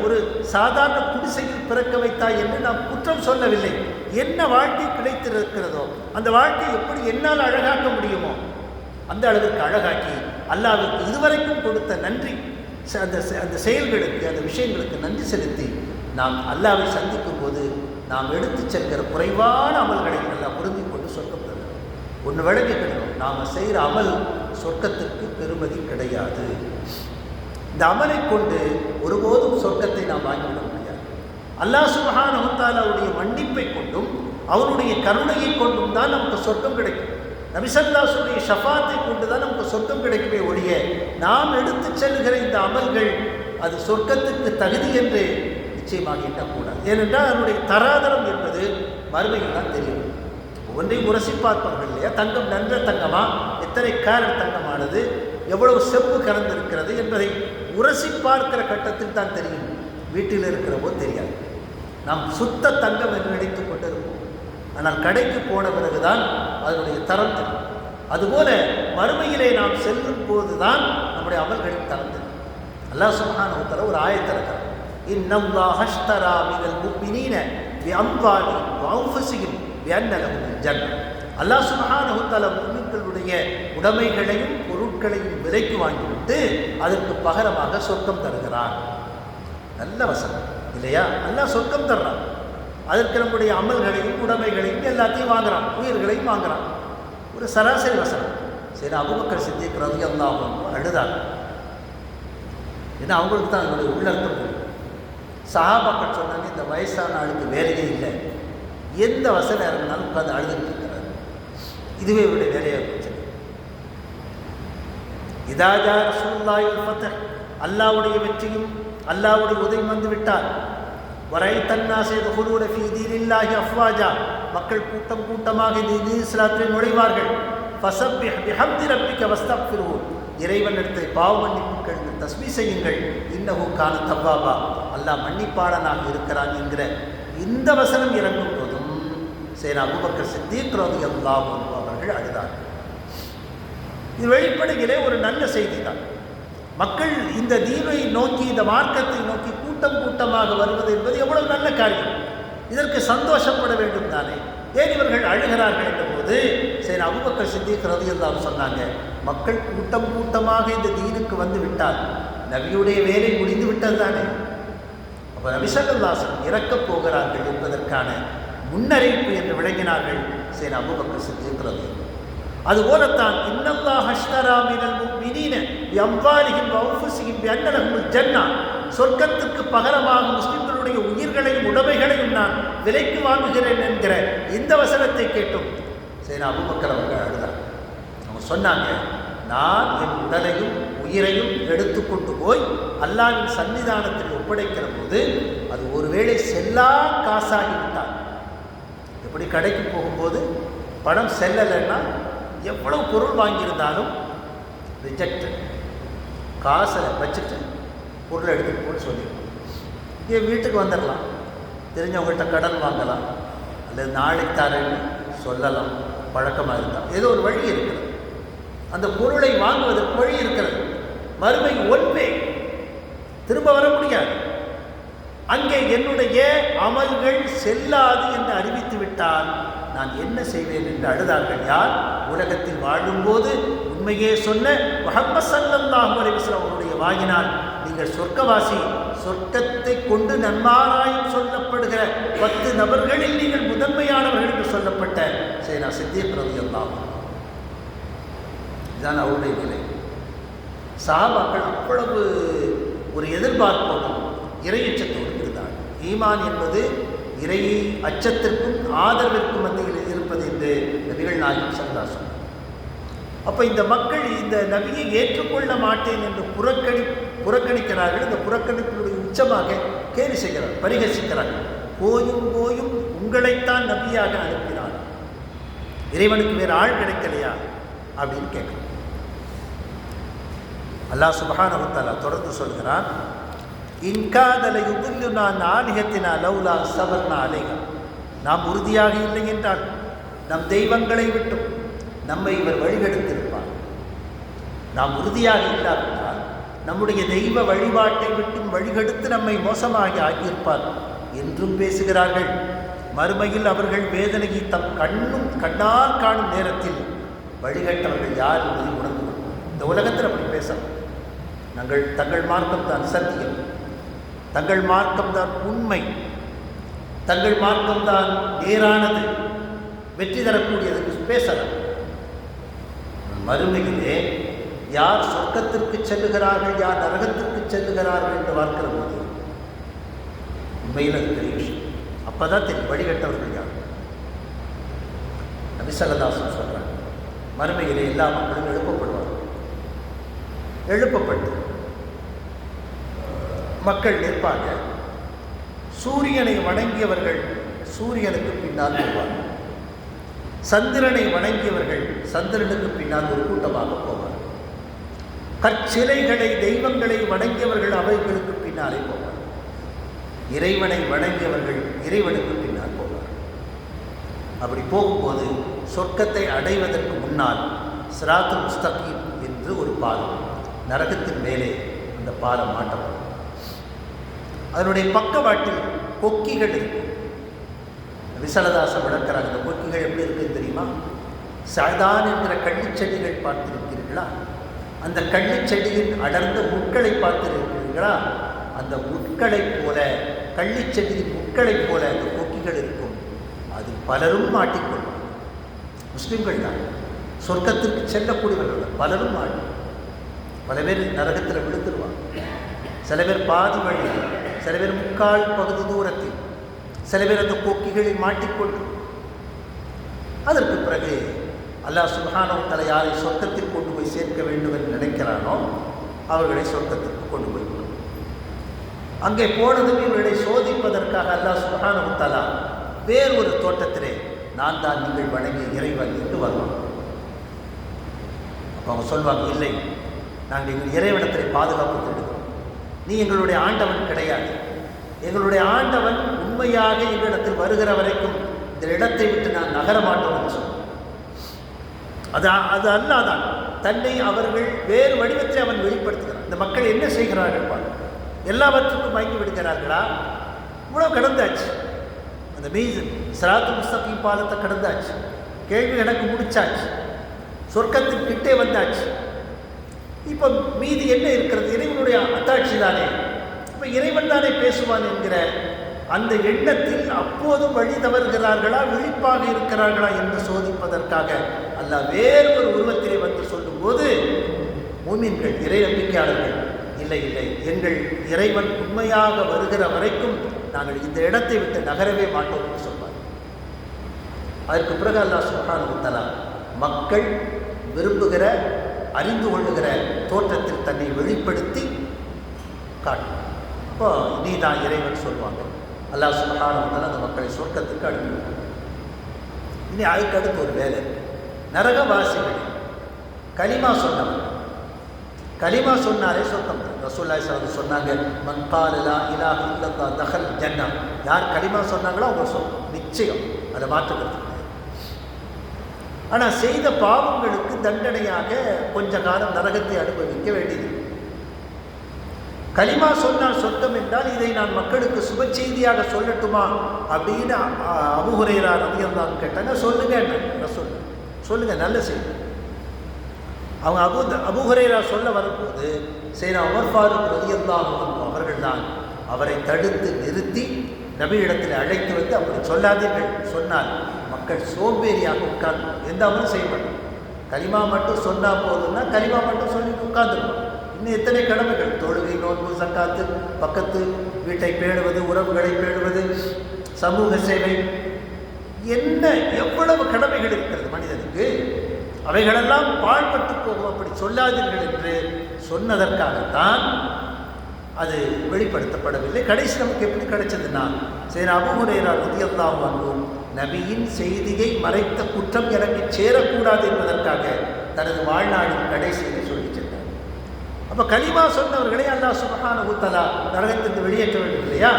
ஒரு சாதாரண குடிசையில் பிறக்க வைத்தாய் என்று நாம் குற்றம் சொல்லவில்லை. என்ன வாழ்க்கை கிடைத்திருக்கிறதோ அந்த வாழ்க்கை எப்படி என்னால் அழகாக்க முடியுமோ அந்த அளவிற்கு அழகாக்கி அல்லாஹ்வுக்கு இதுவரைக்கும் கொடுத்த நன்றி, அந்த செயல்களுக்கு, அந்த விஷயங்களுக்கு நன்றி செலுத்தி நாம் அல்லாஹ்வை சந்திக்கும் போது நாம் எடுத்து செல்கிற குறைவான அமல்களை எல்லாம் பொருந்தி கொண்டு சொர்க்கம் தருகிறோம். ஒன்று விளங்கிக்கணும், நாம் செய்கிற அமல் சொர்க்கத்திற்கு பெருமதி கிடையாது. இந்த அமலை கொண்டு ஒருபோதும் சொர்க்கத்தை நாம் வாங்கிவிட முடியாது. அல்லாஹ் சுப்ஹானஹு வ தஆலாவுடைய மன்னிப்பை கொண்டும் அவருடைய கருணையை கொண்டும் தான் நமக்கு சொர்க்கம் கிடைக்கும். நபி ஸல்லல்லாஹு அலைஹி வஸல்லம் ஷஃபாத்தை கொண்டு தான் நமக்கு சொர்க்கம் கிடைக்கவே ஒழிய நாம் எடுத்து செல்கிற இந்த அமல்கள் அது சொர்க்கத்துக்கு தகுதி என்று நிச்சயமாக எண்ணக்கூடாது. ஏனென்றால் அதனுடைய தராதரம் என்பது மறுமையில் தான் தெரியும். ஒன்றையும் உரசி பார்ப்பார்கள் இல்லையா, தங்கம் நன்ற தங்கமா, எத்தனை கேரட் தங்கமானது, எவ்வளவு செப்பு கலந்திருக்கிறது என்பதை உரசி பார்க்கிற கட்டத்தில் தான் தெரியும். வீட்டில் இருக்கிறவோ தெரியாது. நாம் சுத்த தங்கம் என்று நினைத்து கொண்டு இருப்போம். ஆனால் கடைக்கு போன பிறகுதான் அதனுடைய தரம் தெரியும். அதுபோல மறுமையிலே நாம் செல்லும் போது தான் நம்முடைய அமல்களின் தரம் தெரியும். அல்லாஹ் சுப்ஹானஹு வ தஆலா ஒரு ஆயத்தை இருக்கிறார், இன்னல்லாஹ அஷ்தரா மினல் முஃமினீன பிஅம்வாலிஹிம் வ அன்ஃபுஸிஹிம் பிஅன்ன லஹுமுல் ஜன்னah. அல்லாஹ் சுப்ஹானஹு வ தஆலா முஃமின்களுடைய உடைமைகளையும் பொருட்களையும் விலைக்கு வாங்கிவிட்டு அதற்கு பகரமாக சொர்க்கம் தருகிறார். நல்ல வசனம் இல்லையா? அல்லாஹ் சொர்க்கம் தர்றான், அதற்கு நம்முடைய அமல்களையும் உடைமைகளையும் எல்லாத்தையும் வாங்குறான், உயிர்களையும் வாங்குறான். ஒரு சராசரி வசனம். சரி, அபூபக்கர் சித்திக் ரலியல்லாஹு அன்ஹு அழுதாங்க. ஏன்னா அவங்களுக்கு தான் அதனுடைய உள்ளர்த்தம் புரியும். சஹாபாக்கள் சொன்னாங்க, இந்த வயசான ஆளுக்கு வேலையே இல்லை, எந்த வசனம் இறங்கினாலும் உட்காந்து அழுதுட்டு இருக்கிறாரு, இதுவே இவருடைய வேலையாக போச்சு. இதாஜா ரசூலுல்லாஹி வல் ஃபத்ஹ், அல்லாஹ்வுடைய வெற்றியும் அல்லாஹ்வுடைய உதவி வந்துவிட்டால் அஃப்வாஜா, மக்கள் கூட்டம் கூட்டமாக இந்த இஸ்லாத்தில் நுழைவார்கள். இறைவனிடத்தை பாவ மன்னிப்புகள் தஸ்மீ செய்யுங்கள். இன்னஹு கான தவ்வாபா, அல்லாஹ் மன்னிப்பாளனாக இருக்கிறான் என்கிற இந்த வசனம் இறங்கும் போதும் சையத்னா அபூபக்கர் சித்தீக் ரலியல்லாஹு அன்ஹு அவர்கள் அழுதார்கள். இது வெளிப்படையிலே ஒரு நல்ல செய்தி தான். மக்கள் இந்த தீனை நோக்கி, இந்த மார்க்கத்தை நோக்கி கூட்டம் கூட்டமாக வருவது என்பது எவ்வளவு நல்ல காரியம். இதற்கு சந்தோஷப்பட வேண்டும் தானே. ஏன் இவர்கள் அழுகிறார்கள் என்ற போது சையத்னா அபூபக்கர் சித்தீக் ரலியல்லாஹு அன்ஹு சொன்னாங்க, மக்கள் கூட்டம் கூட்டமாக இந்த தீனுக்கு வந்து விட்டால் நபியுடைய வேலை முடிந்து விட்டது தானே. அப்போ நபி ஸல்லல்லாஹு அலைஹி வஸல்லம் இறக்கப் போகிறார்கள் என்பதற்கான முன்னறிவிப்பு என்று விளங்கினார்கள் சையத்னா அபூபக்கர் சித்தீக் ரலியல்லாஹு. அதுபோலத்தான் இன்னல்லாஹ் அஷ்தரா மினல் முஃமினீன பிஅம்வாலிஹிம் வஅன்ஃபுஸிஹிம் பிஅன்ன லஹுமுல் ஜன்னah, சொர்க்கத்துக்கு பகரமாக முஸ்லிம்களுடைய உயிர்களையும் உடைமைகளையும் நான் விலைக்கு வாங்குகிறேன் என்கிற இந்த வசனத்தை கேட்டும் சையத்னா அபூபக்கர் அவர்கள் அழுதார். அவங்க சொன்னாங்க, நான் என் உடலையும் உயிரையும் எடுத்துக்கொண்டு போய் அல்லாஹ்வின் சன்னிதானத்தில் ஒப்படைக்கிற போது அது ஒருவேளை செல்லா காசாகிவிட்டால், எப்படி கடைக்கு போகும்போது பணம் செல்லலைன்னா எவ்வளவு பொருள் வாங்கியிருந்தாலும் ரிஜெக்ட், காசை வச்சுட்டு பொருளை எடுத்துகிட்டு போன்னு சொல்லிடுவோம். என் வீட்டுக்கு வந்துடலாம், தெரிஞ்சவங்கள்ட்ட கடன் வாங்கலாம், அல்லது நாளைக்கு தரேன்னு சொல்லலாம். பழக்கமாக இருந்தால் ஏதோ ஒரு வழி இருக்கிறது, அந்த பொருளை வாங்குவதற்கு வழி இருக்கிறது. மறுமை ஒன்றே, திரும்ப வர முடியாது. அங்கே என்னுடைய அமல்கள் செல்லாது என்று அறிவித்து விட்டால் நான் என்ன செய்வேன் என்று அழுதார்கள். யார்? உலகத்தில் வாழும்போது உண்மையே சொன்ன முஹம்மது ஸல்லல்லாஹு அலைஹி வஸல்லம் அவருடைய வாயினால் நீங்கள் சொர்க்கவாசி, சொர்க்கத்தை கொண்டு நன்மாராயம் சொல்லப்படுகிற 10 நபர்களில் நீங்கள் முதன்மையானவர்கள் என்று சொல்லப்பட்ட சையத்னா சித்தீக் ரலியல்லாஹு அன்ஹு. இதுதான் அவருடைய நிலை. சஹாபாக்கள் அவ்வளவு ஒரு எதிர்பார்ப்போடும் இறையச்சத்தோடு இருந்தார். ஈமான் என்பது இறை அச்சத்திற்கும் ஆதரவிற்கும் மத்தியில் இருப்பது என்று நபிகள் நாயகம் ஸல்லல்லாஹு அலைஹி வஸல்லம். அப்போ இந்த மக்கள் இந்த நபியை ஏற்றுக்கொள்ள மாட்டேன் என்று புறக்கணிக்கிறார்கள். இந்த புறக்கணிப்பினுடைய உச்சமாக கேலி செய்கிறார்கள், பரிகசிக்கிறார்கள். போயும் போயும் உங்களைத்தான் நபியாக அனுப்பினார், இறைவனுக்கு வேறு ஆள் கிடைக்கலையா அப்படின்னு கேட்குறாங்க. அல்லாஹ் சுப்ஹானஹு வ தஆலா தொடர்ந்து சொல்கிறான், இன்காதலை யுதுல்லுனா நாலிஹத்தினா லௌலா சபர்னா அலைஹா, நாம் உறுதியாக இல்லை என்றால் நம் தெய்வங்களை விட்டும் நம்மை இவர் வழிகெடுத்திருப்பார். நாம் உறுதியாக இல்லாவிட்டால் நம்முடைய தெய்வ வழிபாட்டை விட்டும் வழிகெடுத்து நம்மை மோசமாகி ஆகியிருப்பார் என்றும் பேசுகிறார்கள். மறுமையில் அவர்கள் வேதனையை தம் கண்ணால் காணும் நேரத்தில் வழிகட்டவர்கள் யார் என்பதை உணர்ந்து கொள்வார். இந்த உலகத்தில் அப்படி பேசலாம். தங்கள் மார்க்கம்தான் சத்தியம், தங்கள் மார்க்கம்தான் உண்மை, தங்கள் மார்க்கம்தான் நேரானது, வெற்றி தரக்கூடியது பேசலாம். மறுமையிலே யார் சொர்க்கத்திற்கு செல்லுகிறார்கள், யார் நரகத்திற்கு செல்லுகிறார்கள் என்று பார்க்கிற போது உண்மையில் அது பெரிய விஷயம். அப்போதான் தெரியும் வழிகட்டவர்கள் யார். நபி ஸல்லல்லாஹு அலைஹி வஸல்லம் சொல்றாங்க, மறுமையிலே எல்லா மக்களும் எழுப்பப்பட்டு மக்கள் நிற்பாங்க. சூரியனை வணங்கியவர்கள் சூரியனுக்கு பின்னால் போவார்கள், சந்திரனை வணங்கியவர்கள் சந்திரனுக்கு பின்னால் ஒரு கூட்டமாக போவார்கள், கற்சிலைகளை தெய்வங்களை வணங்கியவர்கள் அவைகளுக்கு பின்னாலே போவார்கள், இறைவனை வணங்கியவர்கள் இறைவனுக்கு பின்னால் போவார்கள். அப்படி போகும்போது சொர்க்கத்தை அடைவதற்கு முன்னால் சிராத்துல் முஸ்தகீம் என்று ஒரு பாலம், நரகத்தின் மேலே அந்த பாலம் மாட்டப்படும். அதனுடைய பக்கவாட்டில் கொக்கிகள் இருக்கும். விசலதாசம் விளக்கிறார். அந்த கொக்கிகள் எப்படி இருக்குன்னு தெரியுமா? சாதான் என்கிற கள்ளிச்செடிகள் பார்த்திருக்கிறீர்களா? அந்த கள்ளிச்செடியின் அடர்ந்த முட்களை பார்த்திருக்கிறீர்களா? அந்த முட்களைப் போல, கள்ளிச்செடியின் முட்களைப் போல அந்த கொக்கிகள் இருக்கும். அது பலரும் மாட்டிக்கொள்ளும். முஸ்லிம்கள் தான் சொர்க்கத்திற்கு செல்லக்கூடியவர்கள் பலரும் மாட்டி, பல பேர் நரகத்தில் விழுந்துருவாங்க. சில பேர் பாதி வழி, சில பேர் முக்கால் பகுதி தூரத்தில், சில பேர் அந்த கொக்கிகளில் மாட்டிக்கொண்டு. அதற்கு பிறகு அல்லாஹ் சுப்ஹானஹு வ தஆலா யாரை சொர்க்கத்தில் கொண்டு போய் சேர்க்க வேண்டும் என்று நினைக்கிறானோ அவர்களை சொர்க்கத்துக்கு கொண்டு போய் விடும். அங்கே போனதும் இவர்களை சோதிப்பதற்காக அல்லாஹ் சுப்ஹானஹு வ தஆலா வேறு ஒரு தோட்டத்திலே நான் தான் நீங்கள் வணங்கிய இறைவன் என்று வருவாங்க. அப்போ அவங்க சொல்வாங்க, இல்லை, நாங்கள் எங்கள் இறைவனத்திலே பாதுகாப்பு தேடுகிறோம், நீ எங்களுடைய ஆண்டவன் கிடையாது, எங்களுடைய ஆண்டவன் உண்மையாக எங்களிடத்தில் வருகிற வரைக்கும் இந்த இடத்தை விட்டு நான் நகர மாட்டோம் என்று சொன்னோம். அது அல்லாதான் தன்னை அவர்கள் வேறு வடிவத்தில் அவன் வெளிப்படுத்துகிறான். இந்த மக்கள் என்ன செய்கிறார்கள் பாரு, எல்லாவற்றுக்கும் வாங்கி விடுகிறார்களா? இவ்வளோ கடந்தாச்சு, அந்த சிராத்துல் முஸ்தகீம் பாலத்தை கடந்தாச்சு, கேள்வி கணக்கு முடிச்சாச்சு, சொர்க்கத்தின் கிட்டே வந்தாச்சு. இப்போ மீதி என்ன இருக்கிறது? இறைவனுடைய அத்தாட்சி தானே, இப்போ இறைவன் தானே பேசுவான் என்கிற அந்த எண்ணத்தில் அப்போதும் வழி தவறுகிறார்களா, விழிப்பாக இருக்கிறார்களா என்று சோதிப்பதற்காக அல்லாஹ் வேறு ஒரு உருவத்திலே வந்து சொல்லும்போது மூமின்கள், இறை நம்பிக்கையாளர்கள், இல்லை இல்லை, எங்கள் இறைவன் உண்மையாக வருகிற வரைக்கும் நாங்கள் இந்த இடத்தை விட்டு நகரவே மாட்டோம் என்று சொல்வார். அதற்கு பிறகு அல்லாஹ் சுப்ஹானஹு வ தஆலா மக்கள் விரும்புகிற, அறிந்து கொள்ளுகிற தோற்றத்தில் தன்னை வெளிப்படுத்தி காட்டும். இப்போ நீ தான் இறைவன் சொல்லுவாங்க. அல்லாஹ் சுப்ஹானஹு வ தஆலா அந்த மக்களை சொர்க்கத்துக்கு அனுப்பிவிட்டார். இனி அதுக்கு அடுத்து ஒரு வேலை, நரகவாசிகள் கலிமா சொன்னவன், கலிமா சொன்னாலே சொர்க்கம். ரசூலுல்லாஹி ஸல்லல்லாஹு அலைஹி வஸல்லம் சொன்னாங்க, மன் கால லா இலாஹ இல்லல்லாஹ் தஹல் ஜன்னா, யார் கலிமா சொன்னாங்களோ அவங்க சொர்க்கம் நிச்சயம், அதை மாற்றுகிறது. ஆனால் செய்த பாவங்களுக்கு தண்டனையாக கொஞ்ச காலம் நரகத்தை அனுபவிக்க வேண்டியது. கலிமா சொன்னால் சொர்க்கம் என்றால் இதை நான் மக்களுக்கு சுப செய்தியாக சொல்லட்டுமா அப்படின்னு அபூ ஹுரைரா ரலியல்லாஹு கேட்டாங்க. சொல்லுங்க ரசூல், சொல்லுங்க, நல்ல செய்தி. அவங்க அபூ ஹுரைரா சொல்ல வரும்போது சையதுனா உமர் ஃபாரூக் ரலியல்லாஹு அன்ஹு அவர்கள் தான் அவரை தடுத்து நிறுத்தி நபியிடத்தில் அழைத்து வந்து, அப்படி சொல்லாதீர்கள், சொன்னால் மக்கள் சோம்பேறியாக உட்கார்ந்து எந்த அமலும் செய்ய மாட்டோம். கலிமா மட்டும் சொன்னால் போதும்னா கலிமா மட்டும் சொல்லிட்டு உட்கார்ந்துருக்கோம். இன்னும் எத்தனை கடமைகள், தொழுகை, நோன்பு, சக்காத்து, பக்கத்து வீட்டை பேணுவது, உறவுகளை பேணுவது, சமூக சேவை, என்ன எவ்வளவு கடமைகள் இருக்கிறது மனிதனுக்கு, அவைகளெல்லாம் பாழ்பட்டு போகும். அப்படி சொல்லாதீர்கள் என்று சொன்னதற்காகத்தான் அது வெளிப்படுத்தப்படவில்லை. கடைசி நமக்கு எப்படி கிடைச்சதுன்னா, சையதுனா அபூ ஹுரைரா ரலியல்லாஹு அன்ஹு நபியின் செய்தியை மறைத்த குற்றம் எனக்கு சேரக்கூடாது என்பதற்காக தனது வாழ்நாளின் கடைசியில் சொல்லி சென்றார். அப்போ கலிமா சொன்னவர்களை அல்லாஹ் சுப்ஹானஹு வ தஆலா நரகத்திற்கு வெளியேற்ற வேண்டும் இல்லையா?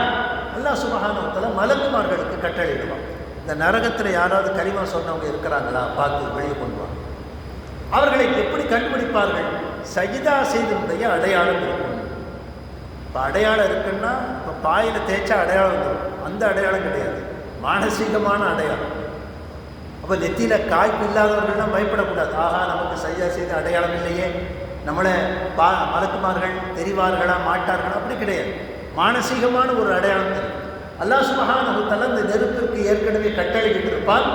அல்லாஹ் சுப்ஹானஹு வ தஆலா மலக்குமார்களுக்கு கட்டளையிடுவான், இந்த நரகத்தில் யாராவது கலிமா சொன்னவங்க இருக்கிறாங்களா பார்த்து வெளியே கொண்டு வாங்க. அவர்களை எப்படி கண்டுபிடிப்பார்கள்? சஜிதா செய்தனுடைய அடையாளம் இருக்கும். இப்போ அடையாளம் இருக்குன்னா இப்போ பாயில் தேய்ச்சா அடையாளம் இருக்கும், அந்த அடையாளம் கிடையாது, மானசீகமான அடையாளம். அப்போ நெத்தியில் காய்ப்பு இல்லாதவர்கள்லாம் பயப்படக்கூடாது. ஆஹா, நமக்கு சஜிதா செய்த அடையாளம் இல்லையே, நம்மளை மலக்குமார்கள் தெரிவார்களா மாட்டார்களா, அப்படி கிடையாது. மானசீகமான ஒரு அடையாளம் தெரியும். அல்லாஹ் சுப்ஹானஹு வ தஆலா இந்த நெருப்பிற்கு ஏற்கனவே கட்டளையிட்டிருப்பால்,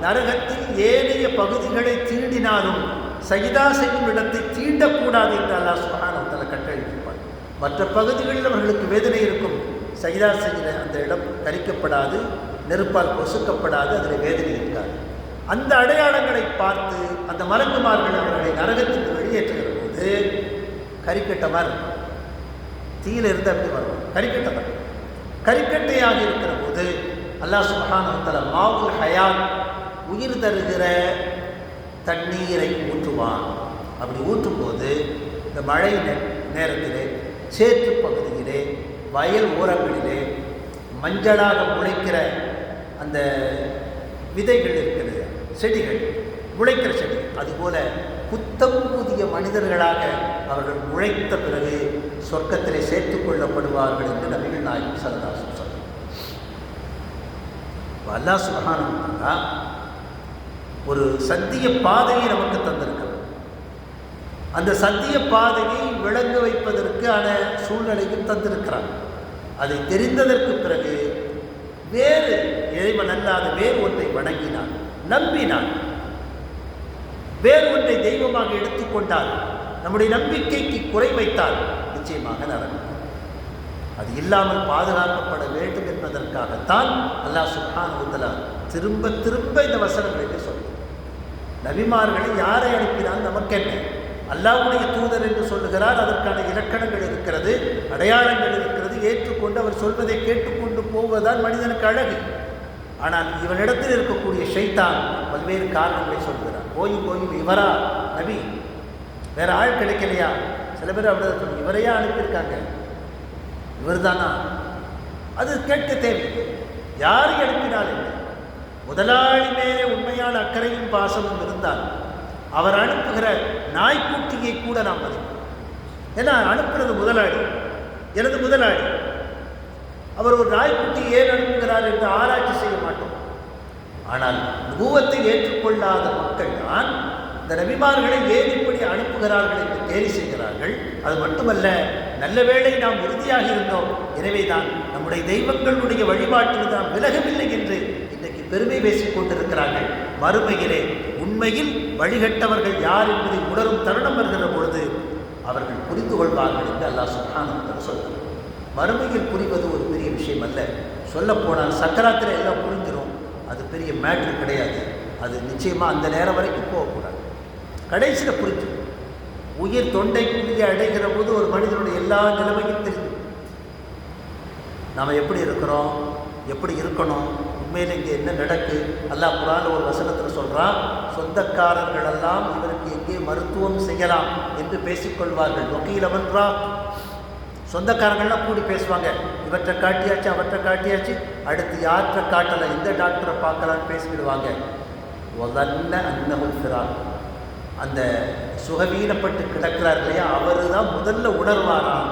நரகத்தில் ஏனைய பகுதிகளை தீண்டினாலும் சஜிதா செய்யும் இடத்தை தீண்டக்கூடாது என்று அல்லாஹ் சுப்ஹானஹு வ தஆலா கட்டளையிட்டிருப்பார். மற்ற பகுதிகளில் அவர்களுக்கு வேதனை இருக்கும், சஜிதா செய்கிற அந்த இடம் கரிக்கப்படாது, நெருப்பால் பொசுக்கப்படாது, அதில் வேதனை இருக்காது. அந்த அடையாளங்களை பார்த்து அந்த மலக்குமார்கள் அவர்களை நரகத்திற்கு வெளியேற்றுகிற போது கரிக்கட்ட மாதிரி தீயில இருந்து அப்படி வரும், கரிக்கட்ட மாதிரி கரிக்கட்டையாக இருக்கிற போது அல்லாஹ் சுப்ஹானஹு வ தஆலா மாவுல் ஹயாத், உயிர் தருகிற தண்ணீரை ஊற்றுவான். அப்படி ஊற்றும்போது இந்த மழை நேரத்திலே, சேற்று பகுதியிலே, வயல் ஓரங்களிலே மஞ்சளாக முளைக்கிற அந்த விதைகள் இருக்கிறது, செடிகள், முளைக்கிற செடி, அதுபோல புத்தம் புதிய மனிதர்களாக அவர்கள் முளைத்த பிறகு சொர்க்கத்திலே சேர்த்துக் கொள்ளப்படுவார்கள் என்று நபிகள் நாயகம் ஸல்லல்லாஹு அலைஹி வஸல்லம் சொன்னார். அல்லாஹ் சுப்ஹானஹு வ தஆலா ஒரு சத்திய பாதையை நமக்கு தந்திருக்கிறது. அந்த சத்திய பாதையை விளங்க வைப்பதற்கான சூழ்நிலையும் தந்திருக்கிறார். அதை தெரிந்ததற்கு பிறகு வேறு இறைவன் அல்லாத வேறு ஒன்றை வணங்கினான், நம்பினான், வேறு ஒன்றை தெய்வமாக எடுத்துக்கொண்டால், நம்முடைய நம்பிக்கைக்கு குறை வைத்தால் நிச்சயமாக நரகம். அது இல்லாமல் பாதுகாக்கப்பட வேண்டும் என்பதற்காகத்தான் அல்லாஹ் சுப்ஹானஹு வ தஆலா திரும்ப திரும்ப இந்த வசனங்களிலே சொல்கிறார். நபிமார்களை யாரை அனுப்பினால் நமக்கு என்ன? அல்லாஹ்வுடைய தூதர் என்று சொல்லுகிறார். அதற்கான இலக்கணங்கள் இருக்கிறது, அடையாளங்கள் இருக்கிறது. ஏற்றுக்கொண்டு அவர் சொல்வதை கேட்டுக்கொண்டு போவதால் மனிதனுக்கு அழகு. ஆனால் இவனிடத்தில் இருக்கக்கூடிய ஷைத்தான் பல்வேறு காரணங்களை சொல்கிறார். கோயில் இவரா நபி, வேற ஆள் கிடைக்கலையா? சில பேர் அப்படிதான் சொல்லி, இவரையா அனுப்பியிருக்காங்க, இவர் தானா? அது கேட்க தேவை. யாரை அனுப்பினாலும் முதலாளி மேலே உண்மையான அக்கறையும் பாசமும் இருந்தால் அவர் அனுப்புகிற நாய்க்குட்டியை கூட நாம் மதிப்போம். ஏன்னா அனுப்புறது முதலாளி, எனது முதலாளி. அவர் ஒரு நாய்க்குட்டி ஏன் அனுப்புகிறார் என்று ஆராய்ச்சி செய்ய மாட்டோம். ஆனால் நுபுவத்தை ஏற்றுக்கொள்ளாத மக்கள் தான் இந்த நபிமார்களை ஏன் இப்படி அனுப்புகிறார்கள் என்று கேலி செய்கிறார்கள். அது மட்டுமல்ல, நல்ல வேளை நாம் உறுதியாக இருந்தோம், எனவே தான் நம்முடைய தெய்வங்களுடைய வழிபாட்டில் நாம் விலகவில்லை என்று இன்றைக்கு பெருமை பேசிக் கொண்டிருக்கிறார்கள். மறுமையிலே உண்மையில் வழிகட்டவர்கள் யார் என்பதை உணரும் தருணம் வருகிற பொழுது அவர்கள் புரிந்து கொள்வார்கள் என்று அல்லாஹ் சுப்ஹானஹு வ தஆலா சொல்கிறார். மறுமையில் புரிவது ஒரு பெரிய விஷயம் அல்ல. சொல்லப்போனால் சக்கராத்தில் எல்லாம் புரிஞ்சிடும், அது பெரிய மேட்ரு கிடையாது. அது நிச்சயமாக அந்த நேரம் வரைக்கும் போகக்கூடாது. கடைசியில் புரிஞ்சு உயிர் தொண்டை குழியை அடைகிற போது ஒரு மனிதனுடைய எல்லா நிலைமையும் தெரிஞ்சு நாம் எப்படி இருக்கிறோம், எப்படி இருக்கணும், உண்மையில் இங்கே என்ன நடக்கு. அல்லாஹ் குர்ஆன்ல ஒரு வசனத்தில் சொல்கிறான், சொந்தக்காரர்கள் எல்லாம் இவருக்கு எங்கே மருத்துவம் செய்யலாம் என்று பேசிக்கொள்வார்கள். வக்கீலவன்றா, சொந்தக்காரங்கள்லாம் கூடி பேசுவாங்க, இவற்றை காட்டியாச்சு அவற்றை காட்டியாச்சு, அடுத்து யாற்றை காட்டலை, இந்த டாக்டரை பார்க்கலான்னு பேசிக்கிடுவாங்க. ஒதல்ல அன்னஹுல் ஃபிராக், அந்த சுகவீனப்பட்டு கிடக்கிறார் இல்லையா, அவர் தான் முதல்ல உணர்வாராம்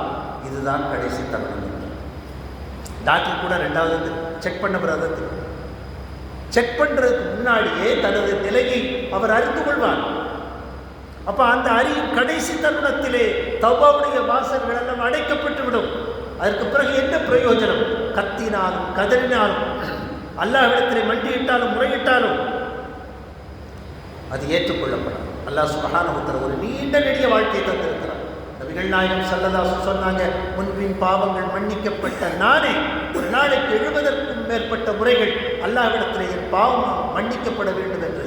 இதுதான் கடைசி தருணம். டாக்டர் கூட ரெண்டாவது செக் பண்ண பிறகு செக் பண்ணுறதுக்கு முன்னாடியே தனது நிலையை அவர் அறிந்து கொள்வார். அப்போ அந்த அறியும் கடைசி தருணத்திலே தௌபாவுடைய வாசல்கள் எல்லாம் அடைக்கப்பட்டு விடும். அதற்கு பிறகு என்ன பிரயோஜனம்? கத்தினாலும் கதறினாலும் அல்லாஹ்விடத்திலே மண்டியிட்டாலும் முறையிட்டாலும் அது ஏற்றுக்கொள்ளப்படும். அல்லாஹ் சுப்ஹானஹு வ தஆலா ஒரு நீண்ட நெடிய வாழ்க்கையை தந்திருக்கிறார். நபிகள் நாயகம் ஸல்லல்லாஹு அலைஹி வஸல்லம் சொன்னாங்க, முன்பின் பாவங்கள் மன்னிக்கப்பட்ட நானே ஒரு நாளைக்கு 70க்கும் மேற்பட்ட முறைகள் அல்லாஹ்விடத்திலே என் பாவம் மன்னிக்கப்பட வேண்டும் என்று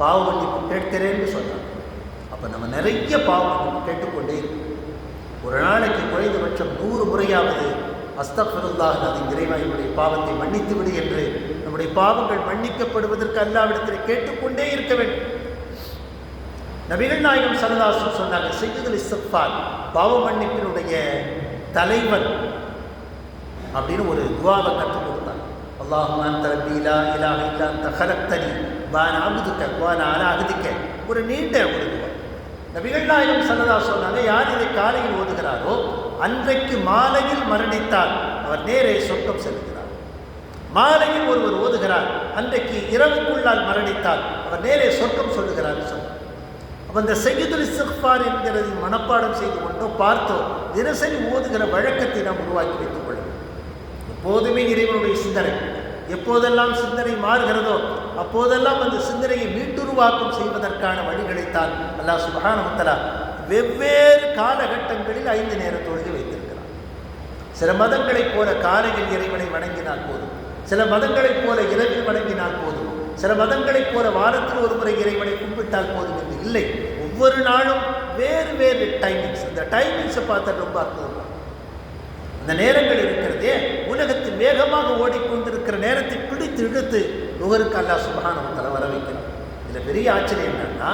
பாவ மன்னிப்பு கேட்கிறேன்னு சொன்னாங்க. அப்போ நம்ம நிறைய பாவம் கேட்டுக்கொண்டே ஒரு நாளைக்கு குறைந்தபட்சம் 100 முறையாவது அஸ்தக்ஃபிருல்லாஹ், அது இறைவா என்னுடைய பாவத்தை மன்னித்து விடு என்று நம்முடைய பாவங்கள் மன்னிக்கப்படுவதற்கு அல்லாஹ்விடத்தில் கேட்டுக்கொண்டே இருக்க வேண்டும். நபிகள் நாயகம் ஸல்லல்லாஹு அலைஹி வஸல்லம் சொன்னாங்க, சய்யிதுல் இஸ்திக்ஃபார், பாவ மன்னிப்பினுடைய தலைவன் அப்படின்னு ஒரு துஆவை கற்றுக் கொடுத்தாங்க. அல்லாஹும்ம அன்த ரப்பி லா இலாஹ இல்லா அன்த ஹலக்தனி வ அன அப்துக வ அன அலா அஹ்திக, ஒரு நீண்ட ஒரு துஆ. நபிகள் நாயகம் ஸல்லல்லாஹு அலைஹி வஸல்லம் சொன்னாங்க, யார் இதை காலையில் ஓதுகிறாரோ அன்றைக்கு மாலையில் மரணித்தால் அவர் நேரே சொர்க்கம் செல்கிறார். மாலையில் ஒருவர் ஓதுகிறார், அன்றைக்கு இரவுக்குள்ளால் மரணித்தால் அவர் நேரே சொர்க்கம் சொல்லுகிறார் சொன்னார். அப்போ இந்த சய்யிதுல் இஸ்திக்ஃபார் என்கிறது மனப்பாடம் செய்து கொண்டோ பார்த்தோ தினசரி ஓதுகிற வழக்கத்தை நாம் உருவாக்கி வைத்துக் கொள்ள வேண்டும். எப்போதுமே இறைவனுடைய சிந்தனை, எப்போதெல்லாம் சிந்தனை மாறுகிறதோ அப்போதெல்லாம் அந்த சிந்தனையை மீட்டுருவாக்கம் செய்வதற்கான வழிகளைத்தான் அல்லாஹ் சுப்ஹானஹு வ தஆலா வெவ்வேறு காலகட்டங்களில் 5 நேர தொழுகை வைத்திருக்கிறார். சில மதங்களைப் போல காலையில் இறைவனை வணங்கினால் போதும், சில மதங்களைப் போல இரவில் வணங்கினால் போதும், சில மதங்களைப் போல வாரத்தில் ஒரு முறை இறைவனை கும்பிட்டால் போதும் என்று இல்லை. ஒவ்வொரு நாளும் வேறு வேறு டைமிங்ஸ். அந்த டைமிங்ஸை பார்த்தா ரொம்ப அற்புதமாக அந்த நேரங்கள் இருக்கிறதே, உலகத்தில் வேகமாக ஓடிக்கொண்டிருக்கிற நேரத்தை பிடித்து இழுத்து நுகருக்கு அல்லாஹ் சுப்ஹானஹு வ தஆலா வர வைக்கிறார். இதில் பெரிய ஆச்சரியம் என்னன்னா,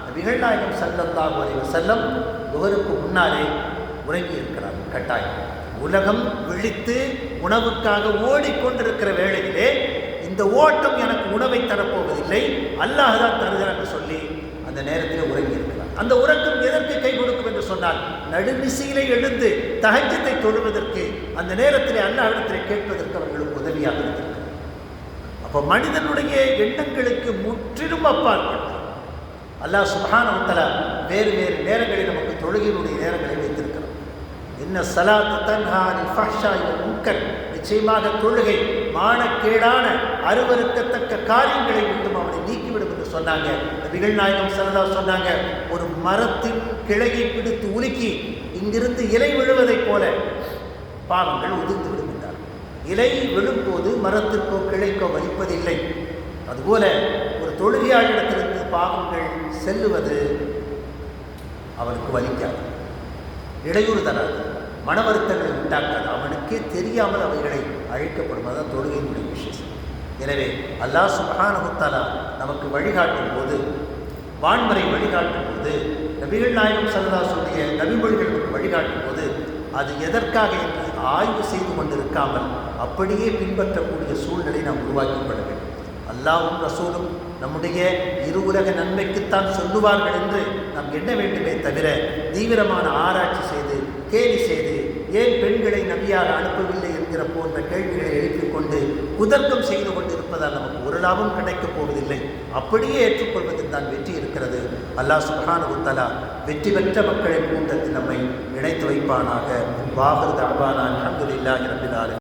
நபிகள் நாயகம் ஸல்லல்லாஹு அலைஹி வஸல்லம் நுகருக்கு முன்னாலே உறங்கி இருக்கிறார். கட்டாயம் உலகம் விழித்து உணவுக்காக ஓடிக்கொண்டிருக்கிற வேளையிலே இந்த ஓட்டம் எனக்கு உணவை தரப்போவதில்லை, அல்லாஹ் தான் தருகிறான்னு சொல்லி அந்த நேரத்தில் உறங்கி இருக்கிறார். அந்த உறக்கம் எதற்கு கை கொடுக்கும் என்று சொன்னால், நடுநிசையிலே எழுந்து தஹஜ்ஜத்தை தொழுவதற்கு, அந்த நேரத்திலே அல்லாஹ்விடத்திலே கேட்பதற்கு அவர்களுக்கு உதவியாக இருக்கிறது. அப்போ மனிதனுடைய எண்ணங்களுக்கு முற்றிலும் அப்பாற்பட்டு அல்லாஹ் சுப்ஹானஹு வ தஆலா வேறு வேறு நேரங்களில் நமக்கு தொழுகையினுடைய நேரங்களை வைத்திருக்கிறார். இன்ன ஸலாத்த தன்ஹா அனில் ஃபஹ்ஷாஇ வல் முன்கர், நிச்சயமாக தொழுகை மானக்கேடான அருவருக்கத்தக்க காரியங்களை விட்டும் அவனை நீக்கிவிடும் என்று சொன்னாங்க. நபிகள் நாயகம் ஸல்லல்லாஹு அலைஹி வஸல்லம் சொன்னாங்க, ஒரு மரத்தின் கிளையை பிடித்து உலுக்கி இங்கிருந்து இலை விழுவதைப் போல பாவங்கள் உதிர்ந்து விடுகின்றார். இலை விழும்போது மரத்திற்கோ கிளைக்கோ வலிப்பதில்லை. அதுபோல ஒரு தொழுகையாளிடத்திலிருந்து பாவங்கள் செல்லுவது அவனுக்கு வலிக்காது, இடையூறு தராது, மன வருத்தங்களை உண்டாக்காது, அவனுக்கே தெரியாமல் அவைகளை அழைக்கப்படும். அதுதான் தொழுகையினுடைய விசேஷம். எனவே அல்லாஹ் சுப்ஹானஹு வ தஆலா நமக்கு வழிகாட்டும் போது, வான்மறை வழிகாட்டும் போது, நபிகள் நாயகம் ஸல்லல்லாஹு அலைஹி வஸல்லம் நபிமொழிகள் வழிகாட்டும் போது அது எதற்காக என்று ஆய்வு செய்து கொண்டிருக்காமல் அப்படியே பின்பற்றக்கூடிய சூழ்நிலை நாம் உருவாக்கப்பட வேண்டும். அல்லாஹ்வும் ரசூலும் நம்முடைய இருவுலக நன்மைக்குத்தான் சொல்லுவார்கள் என்று நாம் எண்ண வேண்டுமே தவிர தீவிரமான ஆராய்ச்சி செய்து கேலி செய்து ஏன் பெண்களை நபியாக அனுப்பவில்லை என்கிற போன்ற கேள்விகளை எழுப்பிக் கொண்டு குதர்க்கம் செய்து கொண்டிருப்பதால் நமக்கு ஒரு லாபம் கிடைக்கப் போவதில்லை. அப்படியே ஏற்றுக்கொள்வதில் தான் வெற்றி இருக்கிறது. அல்லாஹ் சுப்ஹானஹு வ தஆலா வெற்றி பெற்ற மக்களின் கூட்டத்தில் நம்மை இணைத்து வைப்பானாக. வாஹிரு தஅவானா அல்ஹம்துலில்லாஹி ரப்பில் ஆலமீன்.